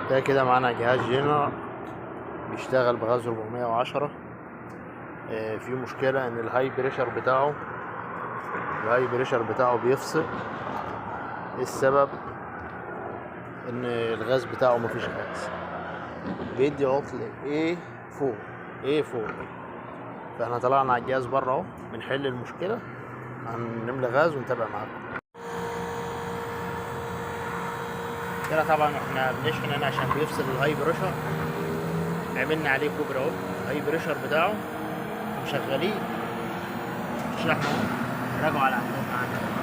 ده كده معانا جهاز جنرال بيشتغل بغاز 410. في مشكلة ان الهاي بريشر بتاعه بيفصل. ايه السبب؟ ان الغاز بتاعه مفيش غاز، بيدي عطل A4. فاحنا طلعنا على الجهاز بره اهو بنحل المشكلة، هنملى غاز ونتابع معاكم. كده طبعا احنا بنشحن هنا عشان بيفصل الهاي بريشر، عملنا عليه كوبري اهو الهاي بريشر بتاعه ومشغلين شحن اهو. راجعوا على عندنا.